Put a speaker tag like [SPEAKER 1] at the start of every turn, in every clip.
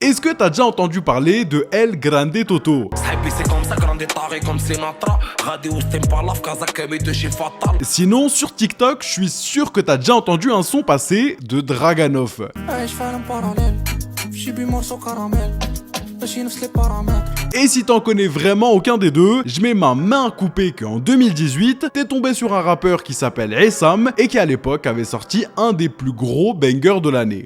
[SPEAKER 1] Est-ce que t'as déjà entendu parler de El Grande Toto? Sinon, sur TikTok, je suis sûr que t'as déjà entendu un son passé de Draganov. Et si t'en connais vraiment aucun des deux, je mets ma main à couper qu'en 2018, t'es tombé sur un rappeur qui s'appelle Essam et qui à l'époque avait sorti un des plus gros bangers de l'année.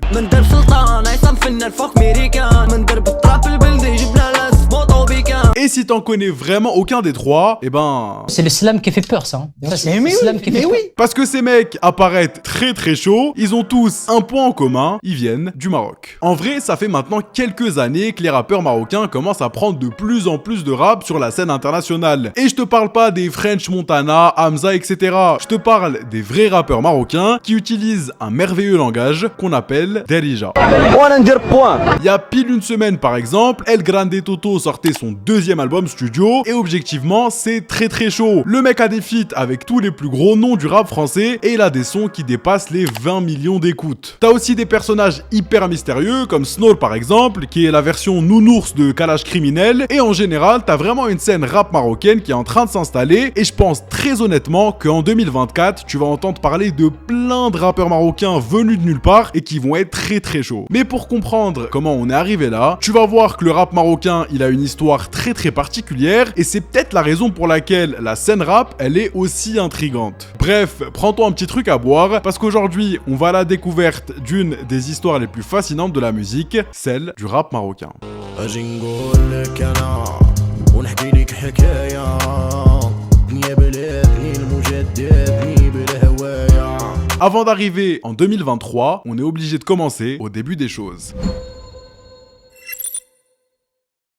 [SPEAKER 1] Et si t'en connais vraiment aucun des trois, eh ben...
[SPEAKER 2] C'est le slam qui fait peur, ça. Hein. Ça c'est le slam qui fait peur.
[SPEAKER 1] Parce que ces mecs apparaissent très très chauds, ils ont tous un point en commun, ils viennent du Maroc. En vrai, ça fait maintenant quelques années que les rappeurs marocains commencent à prendre de plus en plus de rap sur la scène internationale. Et je te parle pas des French Montana, Hamza, etc. Je te parle des vrais rappeurs marocains qui utilisent un merveilleux langage qu'on appelle Derija. Il y a pile une semaine par exemple, El Grande Toto sortait son deuxième album studio et objectivement c'est très très chaud. Le mec a des feats avec tous les plus gros noms du rap français et il a des sons qui dépassent les 20 millions d'écoutes. T'as aussi des personnages hyper mystérieux comme Snore par exemple, qui est la version nounours de Kalash Criminel, et en général t'as vraiment une scène rap marocaine qui est en train de s'installer et je pense très honnêtement qu'en 2024 tu vas entendre parler de plein de rappeurs marocains venus de nulle part et qui vont être très très chauds. Mais pour comprendre comment on est arrivé là, tu vas voir que le rap marocain il a une histoire très très particulière et c'est peut-être la raison pour laquelle la scène rap elle est aussi intrigante. Bref, prends-toi un petit truc à boire parce qu'aujourd'hui on va à la découverte d'une des histoires les plus fascinantes de la musique, celle du rap marocain. Avant d'arriver en 2023, on est obligé de commencer au début des choses.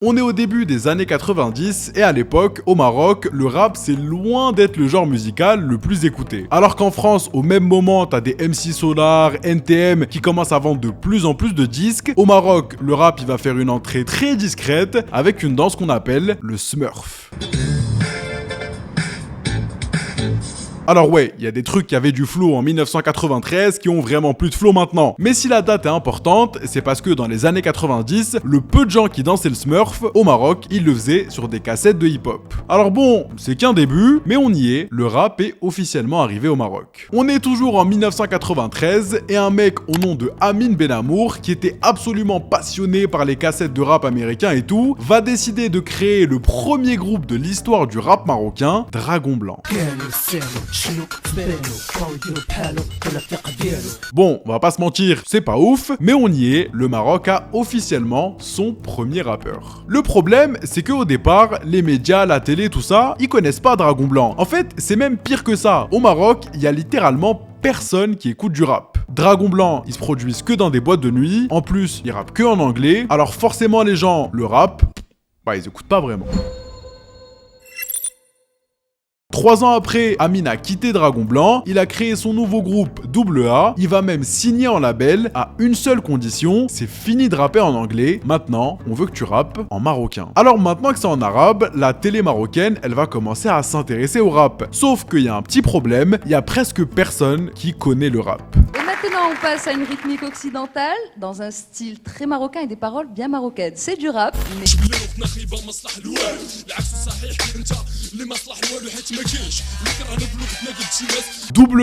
[SPEAKER 1] On est au début des années 90 et à l'époque, au Maroc, le rap c'est loin d'être le genre musical le plus écouté. Alors qu'en France, au même moment, t'as des MC Solar, NTM qui commencent à vendre de plus en plus de disques, au Maroc, le rap il va faire une entrée très discrète avec une danse qu'on appelle le Smurf. Alors ouais, il y a des trucs qui avaient du flow en 1993 qui ont vraiment plus de flow maintenant. Mais si la date est importante, c'est parce que dans les années 90, le peu de gens qui dansaient le Smurf, au Maroc, ils le faisaient sur des cassettes de hip-hop. Alors bon, c'est qu'un début, mais on y est, le rap est officiellement arrivé au Maroc. On est toujours en 1993 et un mec au nom de Amin Benamour, qui était absolument passionné par les cassettes de rap américains et tout, va décider de créer le premier groupe de l'histoire du rap marocain, Dragon Blanc. Bon, on va pas se mentir, c'est pas ouf, mais on y est, le Maroc a officiellement son premier rappeur. Le problème, c'est qu'au départ, les médias, la télé, tout ça, ils connaissent pas Dragon Blanc. En fait, c'est même pire que ça. Au Maroc, il y a littéralement personne qui écoute du rap. Dragon Blanc, ils se produisent que dans des boîtes de nuit, en plus, ils rappent que en anglais, alors forcément les gens, le rap, bah ils écoutent pas vraiment. 3 ans après, Amin a quitté Dragon Blanc, il a créé son nouveau groupe AA, il va même signer en label à une seule condition, c'est fini de rapper en anglais, maintenant on veut que tu rappes en marocain. Alors maintenant que c'est en arabe, la télé marocaine, elle va commencer à s'intéresser au rap. Sauf qu'il y a un petit problème, il y a presque personne qui connaît le rap.
[SPEAKER 3] Et maintenant on passe à une rythmique occidentale, dans un style très marocain et des paroles bien marocaines. C'est du rap, mais...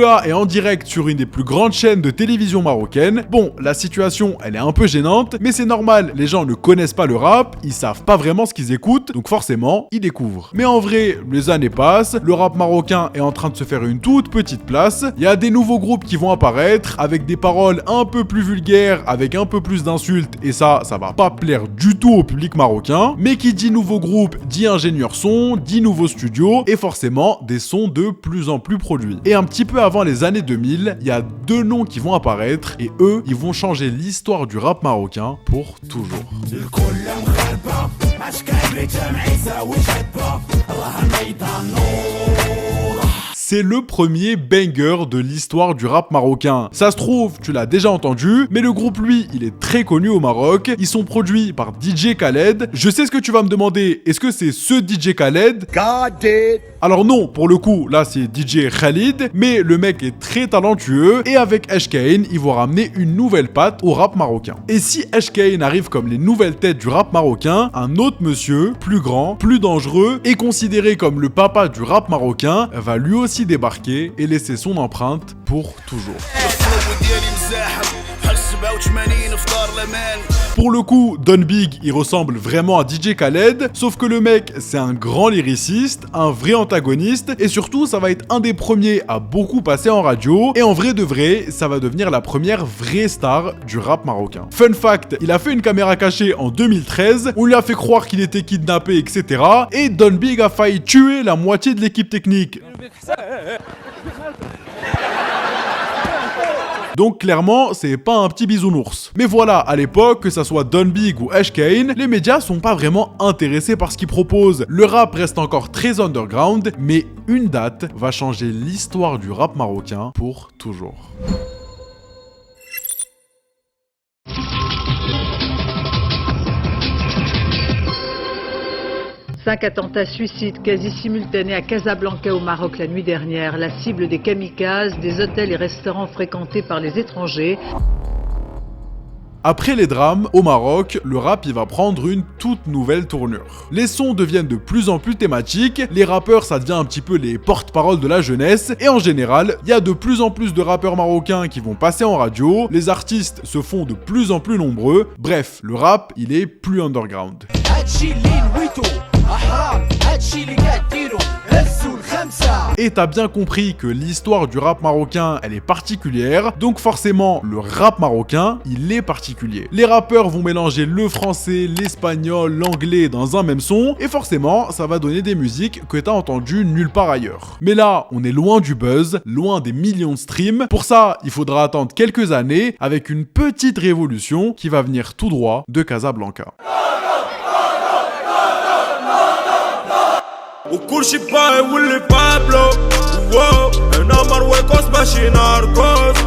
[SPEAKER 1] AA est en direct sur une des plus grandes chaînes de télévision marocaine. Bon, la situation, elle est un peu gênante, mais c'est normal, les gens ne connaissent pas le rap, ils savent pas vraiment ce qu'ils écoutent, donc forcément, ils découvrent. Mais en vrai, les années passent, le rap marocain est en train de se faire une toute petite place, il y a des nouveaux groupes qui vont apparaître, avec des paroles un peu plus vulgaires, avec un peu plus d'insultes, et ça va pas plaire du tout au public marocain, mais qui dit nouveau groupe, dit ingénieur son, dit nouveau studio, et forcément, des sons de plus en plus produits. Et un petit peu avant les années 2000, il y a 2 noms qui vont apparaître et eux, ils vont changer l'histoire du rap marocain pour toujours. C'est le premier banger de l'histoire du rap marocain. Ça se trouve, tu l'as déjà entendu, mais le groupe lui, il est très connu au Maroc. Ils sont produits par DJ Khaled. Je sais ce que tu vas me demander, est-ce que c'est ce DJ Khaled?
[SPEAKER 4] God did.
[SPEAKER 1] Alors non, pour le coup, là c'est DJ Khalid, mais le mec est très talentueux et avec HKN, ils vont ramener une nouvelle patte au rap marocain. Et si HKN arrive comme les nouvelles têtes du rap marocain, un autre monsieur, plus grand, plus dangereux et considéré comme le papa du rap marocain, va lui aussi débarquer et laisser son empreinte pour toujours. Pour le coup, Don Big, il ressemble vraiment à DJ Khaled, sauf que le mec, c'est un grand lyriciste, un vrai antagoniste, et surtout, ça va être un des premiers à beaucoup passer en radio, et en vrai de vrai, ça va devenir la première vraie star du rap marocain. Fun fact, il a fait une caméra cachée en 2013, on lui a fait croire qu'il était kidnappé, etc., et Don Big a failli tuer la moitié de l'équipe technique. Donc clairement, c'est pas un petit bisounours. Mais voilà, à l'époque, que ça soit Don Big ou HKN, les médias sont pas vraiment intéressés par ce qu'ils proposent. Le rap reste encore très underground, mais une date va changer l'histoire du rap marocain pour toujours.
[SPEAKER 4] Cinq attentats suicides quasi simultanés à Casablanca au Maroc la nuit dernière. La cible des kamikazes, des hôtels et restaurants fréquentés par les étrangers.
[SPEAKER 1] Après les drames, au Maroc, le rap il va prendre une toute nouvelle tournure. Les sons deviennent de plus en plus thématiques, les rappeurs ça devient un petit peu les porte-parole de la jeunesse, et en général, il y a de plus en plus de rappeurs marocains qui vont passer en radio, les artistes se font de plus en plus nombreux, bref, le rap il est plus underground. Et t'as bien compris que l'histoire du rap marocain, elle est particulière, donc forcément, le rap marocain, il est particulier. Les rappeurs vont mélanger le français, l'espagnol, l'anglais dans un même son, et forcément, ça va donner des musiques que t'as entendues nulle part ailleurs. Mais là, on est loin du buzz, loin des millions de streams, pour ça, il faudra attendre quelques années, avec une petite révolution qui va venir tout droit de Casablanca.
[SPEAKER 5] وكل شي باي واللي بابلو انا مرويكوس ماشي ناركوس.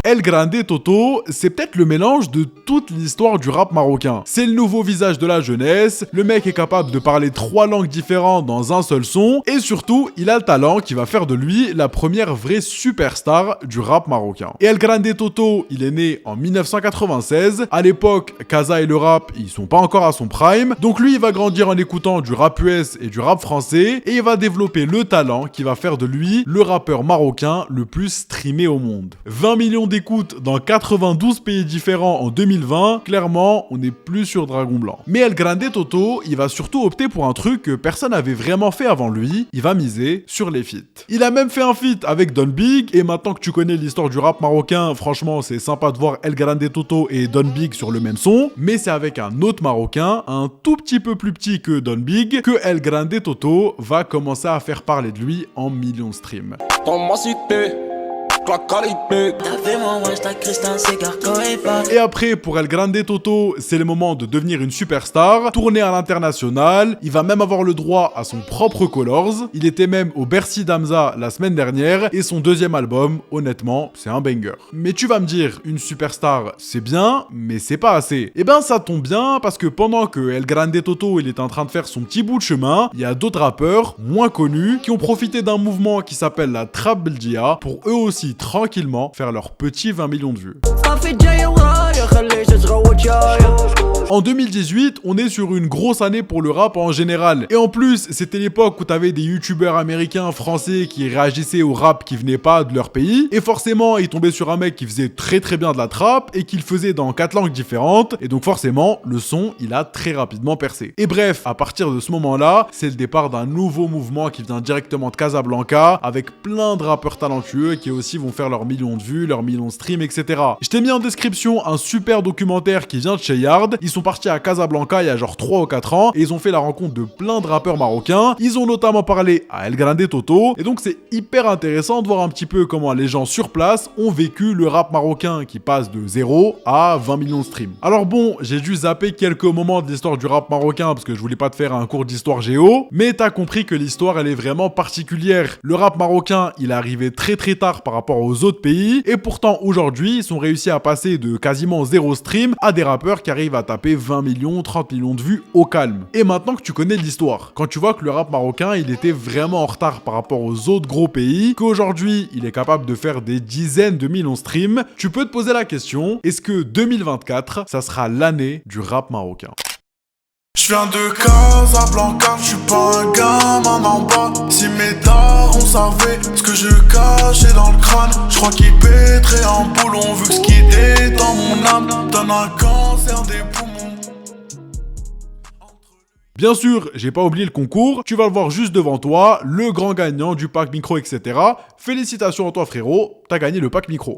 [SPEAKER 1] El Grande Toto, c'est peut-être le mélange de toute l'histoire du rap marocain. C'est le nouveau visage de la jeunesse, le mec est capable de parler 3 langues différentes dans un seul son, et surtout, il a le talent qui va faire de lui la première vraie superstar du rap marocain. Et El Grande Toto, il est né en 1996, à l'époque, Casa et le rap, ils sont pas encore à son prime, donc lui, il va grandir en écoutant du rap US et du rap français, et il va développer le talent qui va faire de lui le rappeur marocain le plus streamé au monde. 20 millions d'écoutes dans 92 pays différents en 2020, clairement, on n'est plus sur Dragon Blanc. Mais El Grande Toto, il va surtout opter pour un truc que personne n'avait vraiment fait avant lui, il va miser sur les feats. Il a même fait un feat avec Don Big, et maintenant que tu connais l'histoire du rap marocain, franchement, c'est sympa de voir El Grande Toto et Don Big sur le même son, mais c'est avec un autre marocain, un tout petit peu plus petit que Don Big, que El Grande Toto va commencer à faire parler de lui en millions de streams. Et après, pour El Grande Toto, c'est le moment de devenir une superstar, tourner à l'international, il va même avoir le droit à son propre Colors, il était même au Bercy d'Amza la semaine dernière, et son deuxième album, honnêtement, c'est un banger. Mais tu vas me dire, une superstar, c'est bien, mais c'est pas assez. Et ben ça tombe bien, parce que pendant que El Grande Toto, il est en train de faire son petit bout de chemin, il y a d'autres rappeurs, moins connus, qui ont profité d'un mouvement qui s'appelle la Trap Beldia, pour eux aussi tranquillement faire leurs petits 20 millions de vues. En 2018, on est sur une grosse année pour le rap en général. Et en plus, c'était l'époque où t'avais des youtubeurs américains, français qui réagissaient au rap qui venait pas de leur pays. Et forcément, ils tombaient sur un mec qui faisait très bien de la trap et qui le faisait dans 4 langues différentes. Et donc forcément, le son, il a très rapidement percé. Et bref, à partir de ce moment-là, c'est le départ d'un nouveau mouvement qui vient directement de Casablanca, avec plein de rappeurs talentueux qui aussi vont faire leurs millions de vues, leurs millions de streams, etc. Je t'ai mis en description un super documentaire qui vient de chez Yard. Ils sont partis à Casablanca il y a genre 3 ou 4 ans et ils ont fait la rencontre de plein de rappeurs marocains. Ils ont notamment parlé à El Grande Toto et donc c'est hyper intéressant de voir un petit peu comment les gens sur place ont vécu le rap marocain qui passe de 0 à 20 millions de streams. Alors bon, j'ai dû zapper quelques moments de l'histoire du rap marocain parce que je voulais pas te faire un cours d'histoire géo, mais t'as compris que l'histoire elle est vraiment particulière. Le rap marocain il est arrivé très tard par rapport aux autres pays et pourtant aujourd'hui ils ont réussi à passer de quasiment 0 stream à des rappeurs qui arrivent à taper taper 20 millions, 30 millions de vues au calme. Et maintenant que tu connais l'histoire, quand tu vois que le rap marocain, il était vraiment en retard par rapport aux autres gros pays, qu'aujourd'hui, il est capable de faire des dizaines de millions de streams, tu peux te poser la question, est-ce que 2024, ça sera l'année du rap marocain?
[SPEAKER 6] Je viens de Casablanca, je suis pas un gamin d'en bas. Si mes darons savaient ce que je cachais dans le crâne, je crois qu'ils pèteraient en boulon vu que ce qui est dans mon âme donne un cancer des poumons.
[SPEAKER 1] Bien sûr, j'ai pas oublié le concours, tu vas le voir juste devant toi, le grand gagnant du pack micro, etc. Félicitations à toi frérot, t'as gagné le pack micro.